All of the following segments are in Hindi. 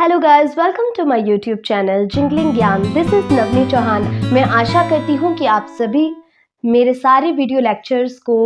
Hello guys, welcome to my YouTube channel jingling Gyan. This is Navni Chauhan. मैं आशा करती हूँ कि आप सभी मेरे सारे वीडियो लेक्चर्स को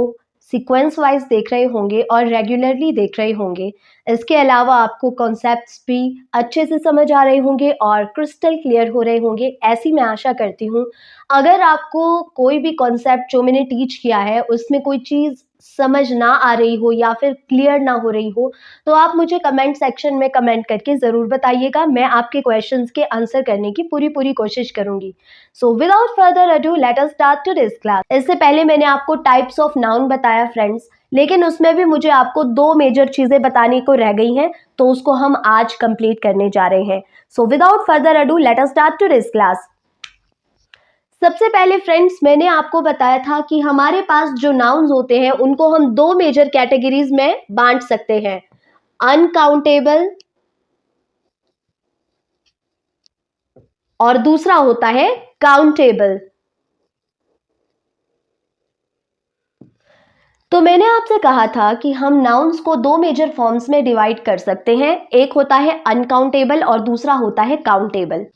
सीक्वेंस वाइज देख रहे होंगे और रेगुलरली देख रहे होंगे। इसके अलावा आपको कॉन्सेप्ट्स भी अच्छे से समझ आ रहे होंगे और क्रिस्टल क्लियर हो रहे होंगे, ऐसी मैं आशा करती हूँ। अगर आपको कोई भी कॉन्सेप्ट जो मैंने टीच किया है उसमें कोई चीज़ समझ ना आ रही हो या फिर क्लियर ना हो रही हो, तो आप मुझे कमेंट सेक्शन में कमेंट करके ज़रूर बताइएगा। मैं आपके क्वेश्चंस के आंसर करने की पूरी कोशिश करूंगी। So without further ado let us start today's class. इससे पहले मैंने आपको टाइप्स ऑफ नाउन बताया फ्रेंड्स, लेकिन उसमें भी मुझे आपको दो मेजर चीज़ें बताने को रह गई हैं, तो उसको हम आज कंप्लीट करने जा रहे हैं। So without further ado let us start today's class. सबसे पहले फ्रेंड्स, मैंने आपको बताया था कि हमारे पास जो नाउन्स होते हैं उनको हम दो मेजर कैटेगरीज में बांट सकते हैं, अनकाउंटेबल और दूसरा होता है काउंटेबल। तो मैंने आपसे कहा था कि हम नाउन्स को दो मेजर फॉर्म्स में डिवाइड कर सकते हैं, एक होता है अनकाउंटेबल और दूसरा होता है काउंटेबल।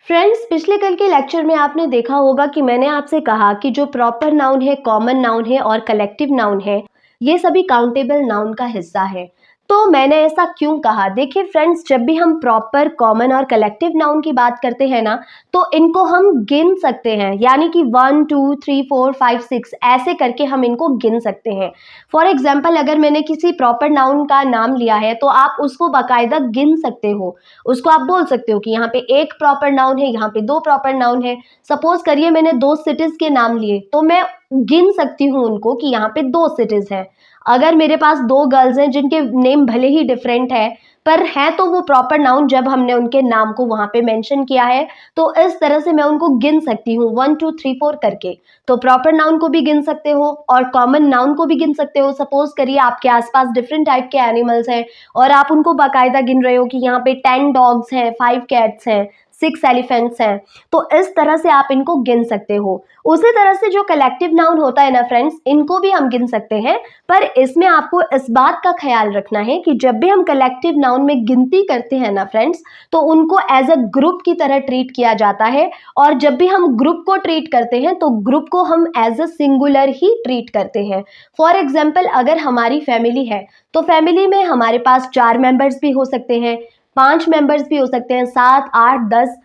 फ्रेंड्स, पिछले कल के लेक्चर में आपने देखा होगा कि मैंने आपसे कहा कि जो प्रॉपर नाउन है, कॉमन नाउन है और कलेक्टिव नाउन है, ये सभी काउंटेबल नाउन का हिस्सा है। तो मैंने ऐसा क्यों कहा? देखिए फ्रेंड्स, जब भी हम प्रॉपर, कॉमन और कलेक्टिव नाउन की बात करते हैं ना, तो इनको हम गिन सकते हैं, यानी कि 1 2 3 4 5 6 ऐसे करके हम इनको गिन सकते हैं। फॉर एग्जाम्पल, अगर मैंने किसी प्रॉपर नाउन का नाम लिया है तो आप उसको बाकायदा गिन सकते हो। उसको आप बोल सकते हो कि यहाँ पे एक प्रॉपर नाउन है, यहाँ पे दो प्रॉपर नाउन है। सपोज करिए मैंने दो सिटीज के नाम लिए, तो मैं गिन सकती हूँ उनको कि यहाँ पे दो सिटीज हैं। अगर मेरे पास दो गर्ल्स हैं जिनके नेम भले ही डिफरेंट है, पर है तो वो प्रॉपर नाउन जब हमने उनके नाम को वहां पे मेंशन किया है, तो इस तरह से मैं उनको गिन सकती हूँ 1 2 3 4 करके। तो प्रॉपर नाउन को भी गिन सकते हो और कॉमन नाउन को भी गिन सकते हो। सपोज करिए आपके आसपास डिफरेंट टाइप के एनिमल्स हैं और आप उनको बाकायदा गिन रहे हो कि यहाँ पे 10 डॉग्स हैं, 5 कैट्स हैं, 6 एलिफेंट्स हैं, तो इस तरह से आप इनको गिन सकते हो। उसी तरह से जो कलेक्टिव नाउन होता है ना फ्रेंड्स, इनको भी हम गिन सकते हैं, पर इसमें आपको इस बात का ख्याल रखना है कि जब भी हम कलेक्टिव नाउन में गिनती करते हैं ना फ्रेंड्स, तो उनको एज अ ग्रुप की तरह ट्रीट किया जाता है। और जब भी हम ग्रुप को ट्रीट करते हैं तो ग्रुप को हम एज अ सिंगुलर ही ट्रीट करते हैं। फॉर एग्जाम्पल, अगर हमारी फैमिली है तो फैमिली में हमारे पास 4 मेंबर्स भी हो सकते हैं, 5 मेंबर्स भी हो सकते हैं, 7 8 10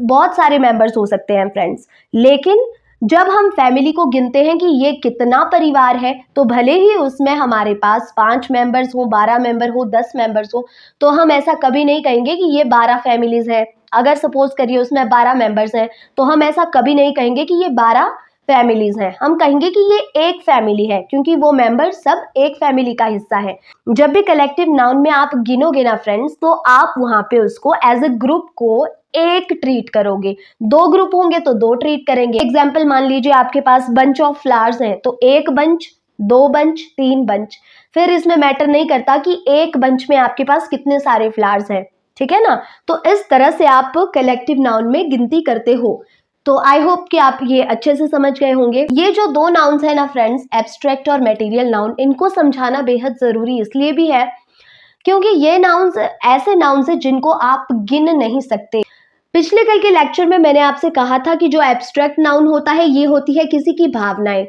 बहुत सारे मेंबर्स हो सकते हैं फ्रेंड्स। लेकिन जब हम फैमिली को गिनते हैं कि ये कितना परिवार है, तो भले ही उसमें हमारे पास 5 मेंबर्स हो, 12 मेंबर हो, 10 मेंबर्स हो, तो हम ऐसा कभी नहीं कहेंगे कि ये 12 फैमिलीज है। अगर सपोज करिए उसमें 12 मेंबर्स हैं, तो हम ऐसा कभी नहीं कहेंगे कि ये 12 फैमिलीज हैं। हम कहेंगे कि ये एक फैमिली है, क्योंकि वो मेंबर सब एक फैमिली का हिस्सा है। जब भी कलेक्टिव नाउन में आप गिनोगे ना फ्रेंड्स, तो आप वहां पे उसको एज अ ग्रुप को एक ट्रीट करोगे। दो ग्रुप होंगे तो दो ट्रीट करेंगे। एग्जाम्पल मान लीजिए आपके पास बंच ऑफ फ्लावर्स हैं, तो एक बंच, दो बंच, तीन बंच। फिर इसमें मैटर नहीं करता कि एक बंच में आपके पास कितने सारे फ्लावर्स हैं, ठीक है ना। तो इस तरह से आप कलेक्टिव नाउन में गिनती करते हो। तो आई होप कि आप ये अच्छे से समझ गए होंगे। ये जो दो नाउन्स है ना फ्रेंड्स, एब्स्ट्रैक्ट और मटेरियल नाउन, इनको समझाना बेहद जरूरी इसलिए भी है क्योंकि ये नाउन्स ऐसे नाउन्स हैं जिनको आप गिन नहीं सकते। पिछले कल के लेक्चर में मैंने आपसे कहा था कि जो एब्स्ट्रैक्ट नाउन होता है, ये होती है किसी की भावनाएं।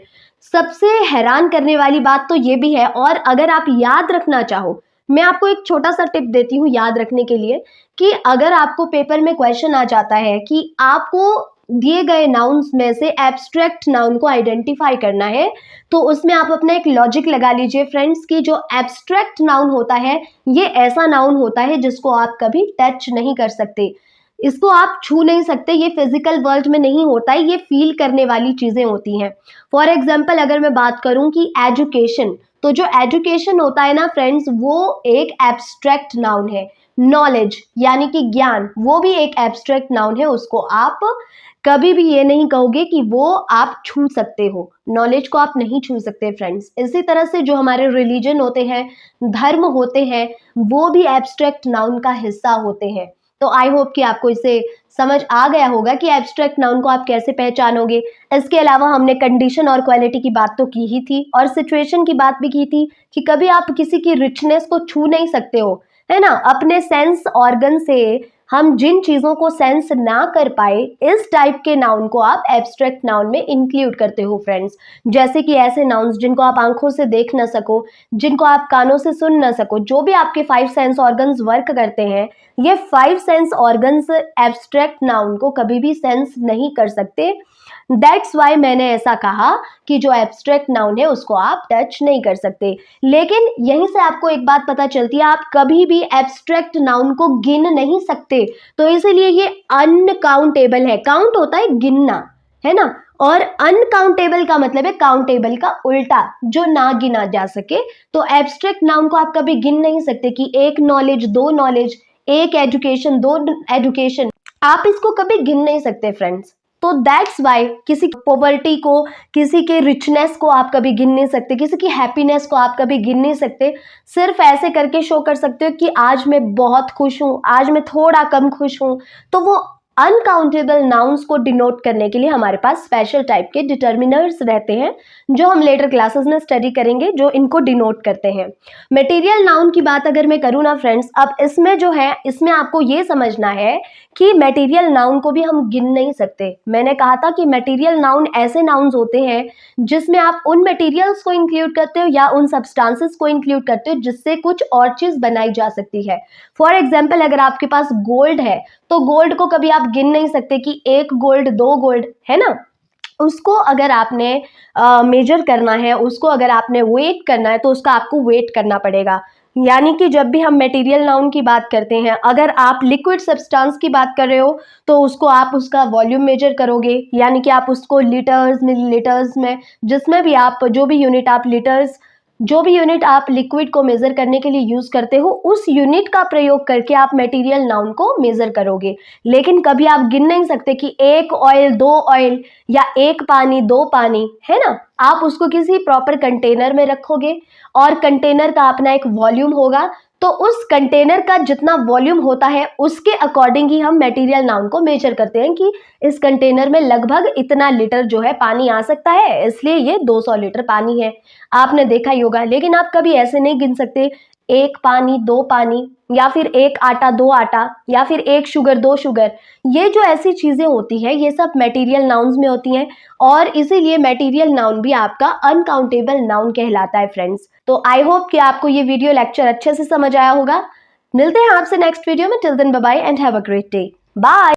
सबसे हैरान करने वाली बात तो ये भी है, और अगर आप याद रखना चाहो, मैं आपको एक छोटा सा टिप देती हूँ याद रखने के लिए, कि अगर आपको पेपर में क्वेश्चन आ जाता है कि आपको दिए गए नाउन्स में से एब्स्ट्रैक्ट नाउन को आइडेंटिफाई करना है, तो उसमें आप अपना एक लॉजिक लगा लीजिए फ्रेंड्स कि जो एब्स्ट्रैक्ट नाउन होता है, ये ऐसा नाउन होता है जिसको आप कभी टच नहीं कर सकते, इसको आप छू नहीं सकते। ये फिजिकल वर्ल्ड में नहीं होता है, ये फील करने वाली चीजें होती हैं। फॉर एग्जाम्पल, अगर मैं बात करूं कि एजुकेशन, तो जो एजुकेशन होता है ना फ्रेंड्स, वो एक एब्स्ट्रैक्ट नाउन है। नॉलेज यानी कि ज्ञान, वो भी एक एब्स्ट्रैक्ट नाउन है। उसको आप कभी भी ये नहीं कहोगे कि वो आप छू सकते हो, नॉलेज को आप नहीं छू सकते फ्रेंड्स। इसी तरह से जो हमारे रिलीजन होते हैं, धर्म होते हैं, वो भी एब्स्ट्रैक्ट नाउन का हिस्सा होते हैं। तो आई होप कि आपको इसे समझ आ गया होगा कि एब्स्ट्रैक्ट नाउन को आप कैसे पहचानोगे। इसके अलावा हमने कंडीशन और क्वालिटी की बात तो की ही थी, और सिचुएशन की बात भी की थी कि कभी आप किसी की रिचनेस को छू नहीं सकते हो, है ना, अपने सेंस ऑर्गन से हम जिन चीजों को सेंस ना कर पाए, इस टाइप के नाउन को आप एब्स्ट्रैक्ट नाउन में इंक्लूड करते हो फ्रेंड्स। जैसे कि ऐसे नाउन्स जिनको आप आंखों से देख ना सको, जिनको आप कानों से सुन ना सको, जो भी आपके 5 सेंस ऑर्गन्स वर्क करते हैं, ये 5 सेंस ऑर्गन्स एब्स्ट्रैक्ट नाउन को कभी भी सेंस नहीं कर सकते। दैट्स वाई मैंने ऐसा कहा कि जो एब्स्ट्रैक्ट नाउन है उसको आप टच नहीं कर सकते। लेकिन यहीं से आपको एक बात पता चलती है, आप कभी भी एब्स्ट्रैक्ट नाउन को गिन नहीं सकते, तो इसीलिए ये अनकाउंटेबल है। काउंट होता है गिनना, है ना, और अनकाउंटेबल का मतलब है काउंटेबल का उल्टा, जो ना गिना जा सके। तो एब्स्ट्रैक्ट नाउन को आप कभी गिन नहीं सकते कि एक नॉलेज, दो नॉलेज, एक एजुकेशन, दो एजुकेशन, आप इसको कभी गिन नहीं सकते फ्रेंड्स। तो दैट्स वाई किसी पॉवर्टी को, किसी के रिचनेस को आप कभी गिन नहीं सकते, किसी की हैप्पीनेस को आप कभी गिन नहीं सकते। सिर्फ ऐसे करके शो कर सकते हो कि आज मैं बहुत खुश हूँ, आज मैं थोड़ा कम खुश हूँ। तो वो अनकाउंटेबल नाउन्स को डिनोट करने के लिए हमारे पास स्पेशल टाइप के डिटर्मिनर्स रहते हैं, जो हम लेटर क्लासेस में स्टडी करेंगे, जो इनको डिनोट करते हैं। मटेरियल नाउन की बात अगर मैं करूँ ना फ्रेंड्स, अब इसमें जो है, इसमें आपको ये समझना है कि मटेरियल नाउन को भी हम गिन नहीं सकते। मैंने कहा था कि मटेरियल नाउन ऐसे नाउन्स होते हैं जिसमें आप उन मटेरियल्स को इंक्लूड करते हो या उन सब्सटेंसेस को इंक्लूड करते हो जिससे कुछ और चीज बनाई जा सकती है। फॉर एग्जाम्पल, अगर आपके पास गोल्ड है तो गोल्ड को कभी आप गिन नहीं सकते कि एक गोल्ड, दो गोल्ड, है ना। उसको अगर आपने मेजर करना है, उसको अगर आपने वेट करना है, तो उसका आपको वेट करना पड़ेगा। यानी कि जब भी हम मटेरियल नाउन की बात करते हैं, अगर आप लिक्विड सब्सटेंस की बात कर रहे हो तो उसको आप उसका वॉल्यूम मेजर करोगे, यानी कि आप उसको लीटर्स, मिलीलीटर्स में, जिसमें भी आप जो भी यूनिट आप लीटर्स, जो भी यूनिट आप लिक्विड को मेजर करने के लिए यूज करते हो, उस यूनिट का प्रयोग करके आप मटेरियल नाउन को मेजर करोगे। लेकिन कभी आप गिन नहीं सकते कि एक ऑयल, दो ऑयल, या एक पानी, दो पानी, है ना। आप उसको किसी प्रॉपर कंटेनर में रखोगे और कंटेनर का अपना एक वॉल्यूम होगा, तो उस कंटेनर का जितना वॉल्यूम होता है उसके अकॉर्डिंग ही हम मटेरियल नाउन को मेजर करते हैं कि इस कंटेनर में लगभग इतना लीटर जो है पानी आ सकता है, इसलिए ये 200 लीटर पानी है। आपने देखा ही होगा। लेकिन आप कभी ऐसे नहीं गिन सकते एक पानी, दो पानी, या फिर एक आटा, दो आटा, या फिर एक शुगर, दो शुगर। ये जो ऐसी चीजें होती है, ये सब मटेरियल नाउन्स में होती हैं, और इसीलिए मटेरियल नाउन भी आपका अनकाउंटेबल नाउन कहलाता है फ्रेंड्स। तो आई होप कि आपको ये वीडियो लेक्चर अच्छे से समझ आया होगा। मिलते हैं आपसे नेक्स्ट वीडियो में। Till then bye bye and have a great day. Bye.